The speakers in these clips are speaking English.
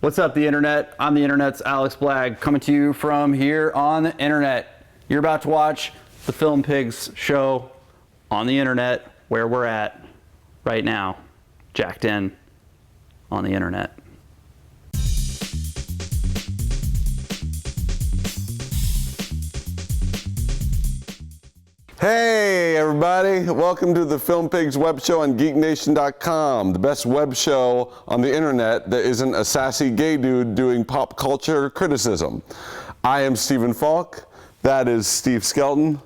What's up, the internet? I'm the internet's Alex Blagg, coming to you from here on the internet. You're about to watch the Film Pigs show on the internet, where we're at right now, jacked in on the internet. Hey everybody, welcome to the Film Pigs web show on GeekNation.com, the best web show on the internet that isn't a sassy gay dude doing pop culture criticism. I am Stephen Falk, that is Steve Skelton,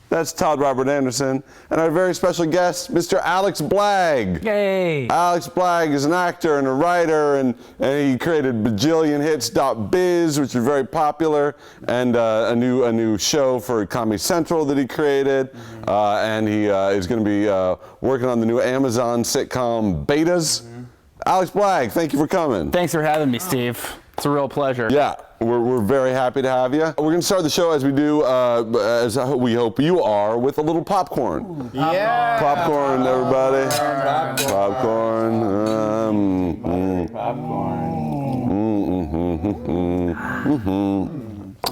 that's Todd Robert Anderson, and our very special guest, Mr. Alex Blagg. Yay! Alex Blagg is an actor and a writer, and he created bajillionhits.biz, which are very popular, and a new show for Comedy Central that he created, and he is going to be working on the new Amazon sitcom Betas. Alex Blagg, thank you for coming. Thanks for having me, Steve. It's a real pleasure. Yeah, we're very happy to have you. We're going to start the show as we do, as we hope you are, with a little popcorn. Ooh, yeah! Popcorn, everybody. Popcorn.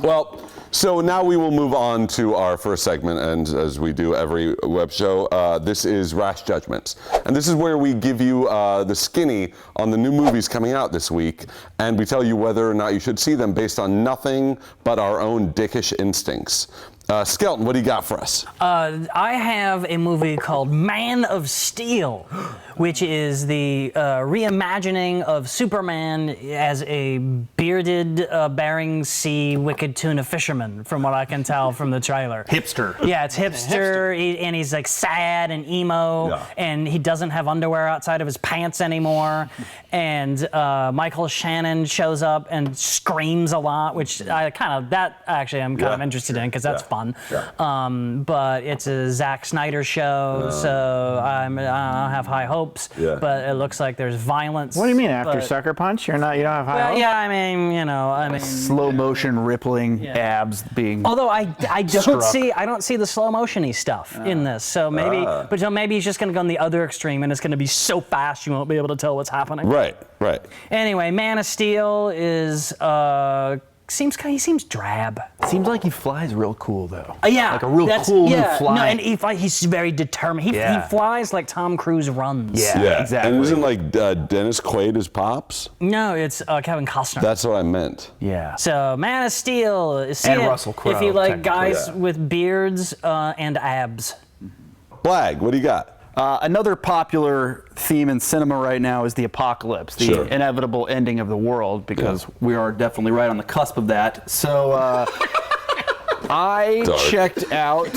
Well, so now we will move on to our first segment, and as we do every web show, this is Rash Judgments. And this is where we give you the skinny on the new movies coming out this week, and we tell you whether or not you should see them based on nothing but our own dickish instincts. Skelton, what do you got for us? I have a movie called Man of Steel, which is the reimagining of Superman as a bearded Bering Sea wicked tuna fisherman, from what I can tell from the trailer. Hipster. Yeah, it's hipster, and he's like sad and emo, and he doesn't have underwear outside of his pants anymore, and Michael Shannon shows up and screams a lot, which I'm kind of interested in, because that's fun. Yeah. But it's a Zack Snyder show, so I have high hopes. Yeah. But it looks like there's violence. What do you mean after Sucker Punch? You don't have high hopes? Yeah, I mean, slow motion rippling abs being. Although I don't see the slow motion-y stuff in this. So maybe he's just going to go on the other extreme, and it's going to be so fast you won't be able to tell what's happening. Right. Anyway, Man of Steel is. He seems drab. Seems like he flies real cool, though. Yeah. Like a real cool new fly. No, and he's very determined. He flies like Tom Cruise runs. Yeah, exactly. And isn't like Dennis Quaid his pops? No, it's Kevin Costner. That's what I meant. Yeah. So Man of Steel. And Russell Crowe. If you like guys with beards and abs. Blagg, what do you got? Another popular theme in cinema right now is the apocalypse, the inevitable ending of the world, because we are definitely right on the cusp of that. So I checked out.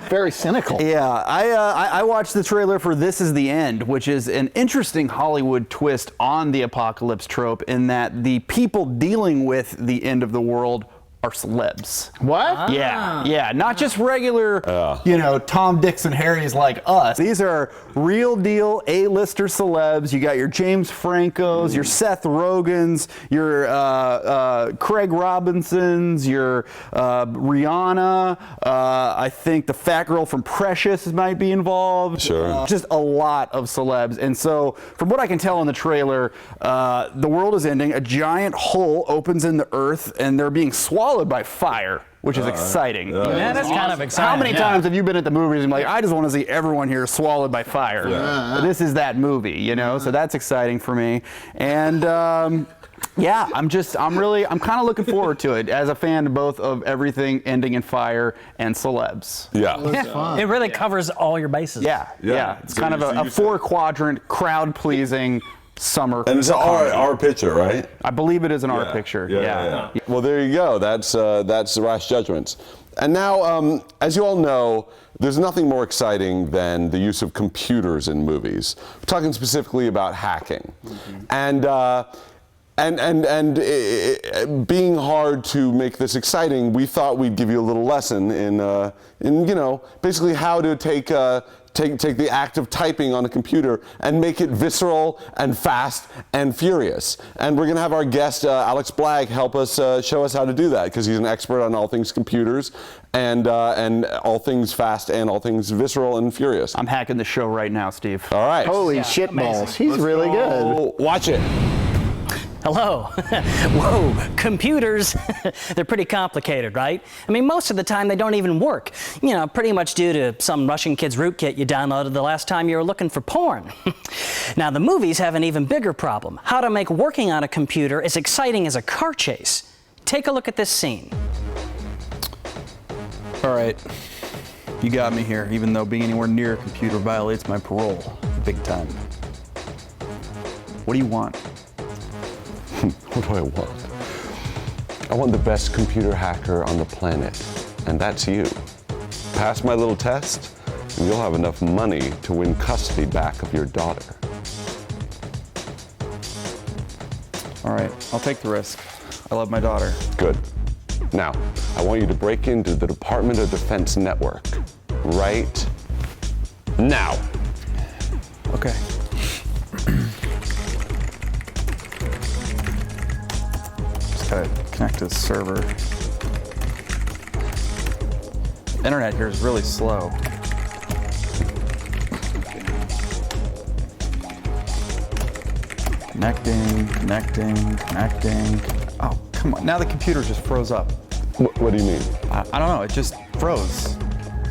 Very cynical. Yeah, I watched the trailer for This Is the End, which is an interesting Hollywood twist on the apocalypse trope, in that the people dealing with the end of the world are celebs. What? Yeah, not just regular, Tom, Dicks, and Harrys like us. These are real deal A-lister celebs. You got your James Francos, your Seth Rogans, your Craig Robinsons, your Rihanna. I think the fat girl from Precious might be involved. Sure. Just a lot of celebs. And so, from what I can tell in the trailer, the world is ending. A giant hole opens in the earth, and they're being swallowed by fire, which is exciting. Yeah, that's kind of exciting. How many times have you been at the movies and I just want to see everyone here swallowed by fire? Yeah. This is that movie, so that's exciting for me. And I'm kind of looking forward to it as a fan both of everything ending in fire and celebs. It really covers all your bases. Yeah. It's kind of a 4-quadrant, crowd-pleasing summer. And it's our picture, right? I believe it is an art picture. Yeah. Well, there you go. That's the Rash Judgments. And now, as you all know, there's nothing more exciting than the use of computers in movies. We're talking specifically about hacking, and being hard to make this exciting, we thought we'd give you a little lesson in basically how to take the act of typing on a computer and make it visceral and fast and furious. And we're gonna have our guest, Alex Blagg, help us show us how to do that, because he's an expert on all things computers and all things fast and all things visceral and furious. I'm hacking the show right now, Steve. All right. Holy shit balls. He's really good. Watch it. Hello. Whoa, computers, they're pretty complicated, right? I mean, most of the time they don't even work. You know, pretty much due to some Russian kid's rootkit you downloaded the last time you were looking for porn. Now, the movies have an even bigger problem. How to make working on a computer as exciting as a car chase. Take a look at this scene. All right, you got me here, even though being anywhere near a computer violates my parole. Big time. What do you want? What do I want? I want the best computer hacker on the planet, and that's you. Pass my little test, and you'll have enough money to win custody back of your daughter. All right, I'll take the risk. I love my daughter. Good. Now, I want you to break into the Department of Defense network right now. Okay. Just gotta connect to the server. The internet here is really slow. Connecting. Oh, come on. Now the computer just froze up. What do you mean? I don't know. It just froze.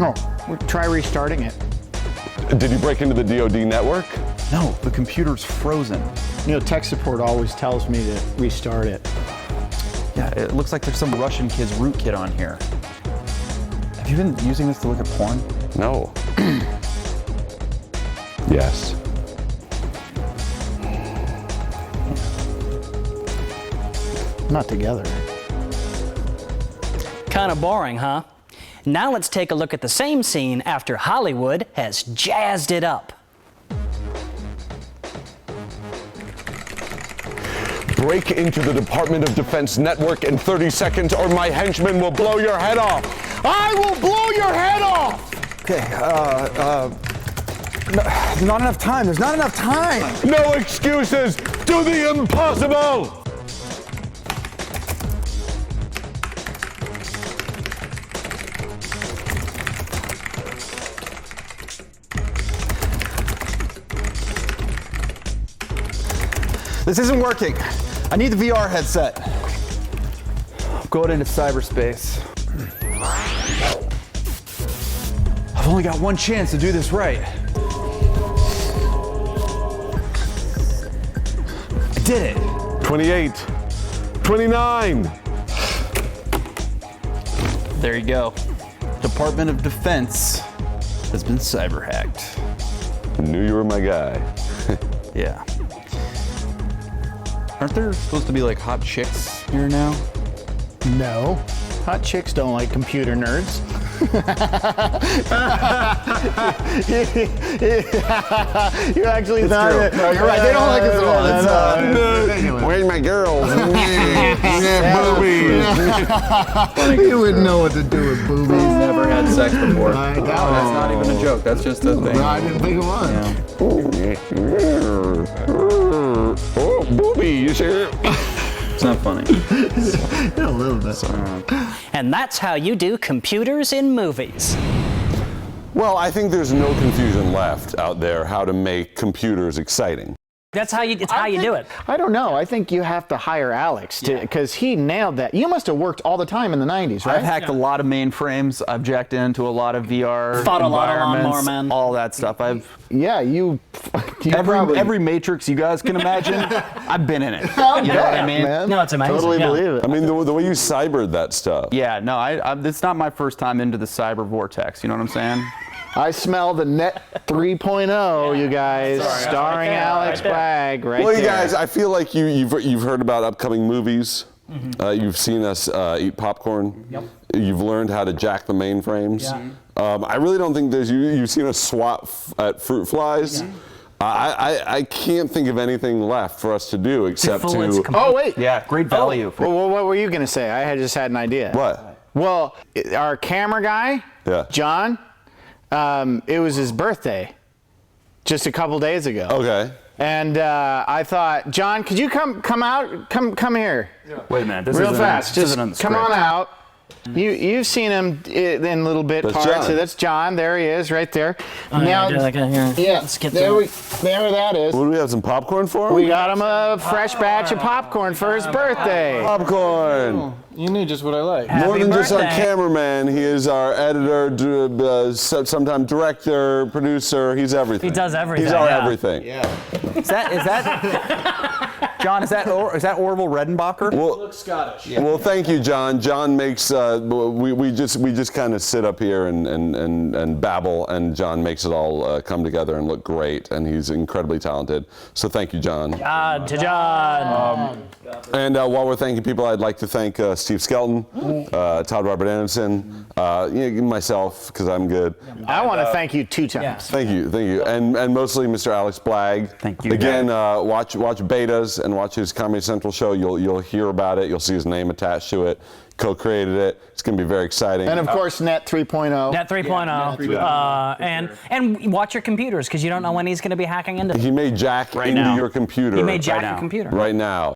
No, try restarting it. Did you break into the DoD network? No, the computer's frozen. You know, tech support always tells me to restart it. Yeah, it looks like there's some Russian kid's rootkit on here. Have you been using this to look at porn? No. Yes. Not together. Kind of boring, huh? Now let's take a look at the same scene after Hollywood has jazzed it up. Break into the Department of Defense network in 30 seconds or my henchmen will blow your head off. I will blow your head off! Okay, no, not enough time. There's not enough time. No excuses! Do the impossible! This isn't working. I need the VR headset. I'm going into cyberspace. I've only got one chance to do this right. I did it. 28, 29. There you go. Department of Defense has been cyber hacked. Knew you were my guy. Yeah. Aren't there supposed to be like hot chicks here now? No. Hot chicks don't like computer nerds. You actually thought it. No, you're right. They don't like us at all. Anyway. Where's my girls? Boobies. You wouldn't know what to do with boobies. Never had sex before. I doubt That's not even a joke. That's just a thing. No, I didn't think it was. Oh, boobies. It's not funny. Yeah, a little bit. And that's how you do computers in movies. Well, I think there's no confusion left out there how to make computers exciting. It's how you do it. I don't know. I think you have to hire Alex because he nailed that. You must have worked all the time in the 90s, right? I've hacked a lot of mainframes. I've jacked into a lot of VR Fought a lot of environments, Lawnmower Man. all that stuff. Yeah, you probably... Every Matrix you guys can imagine, I've been in it. You know what I mean? Man. No, it's amazing. Totally yeah. believe it. I mean, the way you cybered that stuff. Yeah, no, it's not my first time into the cyber vortex. You know what I'm saying? I smell the Net 3.0, you guys, starring Alex Blagg right Well, you there. guys, I feel like you've heard about upcoming movies. You've seen us eat popcorn. Yep. You've learned how to jack the mainframes. Yeah. I really don't think you've seen us swat at fruit flies. Yeah. I can't think of anything left for us to do except to. Oh, wait. Yeah, great value. Well, what were you going to say? I had just had an idea. What? Well, our camera guy, John, it was his birthday just a couple days ago. Okay. And I thought, John, could you come out? Come here. Wait a minute. This Real isn't- fast. this Just isn't on the come script. on out. You've seen him in little bit That's parts. John. So that's John. There he is, right there. Now, here. Yeah, Let's get there that is. What do we have? Some popcorn for him? We got him a fresh batch of popcorn for his birthday. Popcorn. You knew just what I like. More Happy than just our birthday. cameraman, he is our editor, sometimes director, producer. He's everything. He does everything. He's our Yeah. everything. Is that John? Is that Orville Redenbacher? Well, Looks Scottish. well, thank you, John. John makes we just kind of sit up here and babble, and John makes it all come together and look great. And he's incredibly talented. So thank you, John. To John. And while we're thanking people, I'd like to thank Steve Skelton, Todd Robert Anderson, myself, because I'm good. I want to thank you 2 times. Thank you, and mostly Mr. Alex Blagg. Thank you. Again, watch betas and watch his Comedy Central show. You'll hear about it. You'll see his name attached to it. Co-created it. It's going to be very exciting. And of course, Net 3.0. Net 3.0. And watch your computers because you don't know when he's going to be hacking into. He may jack into now. your computer. He may jack now. your computer. right now.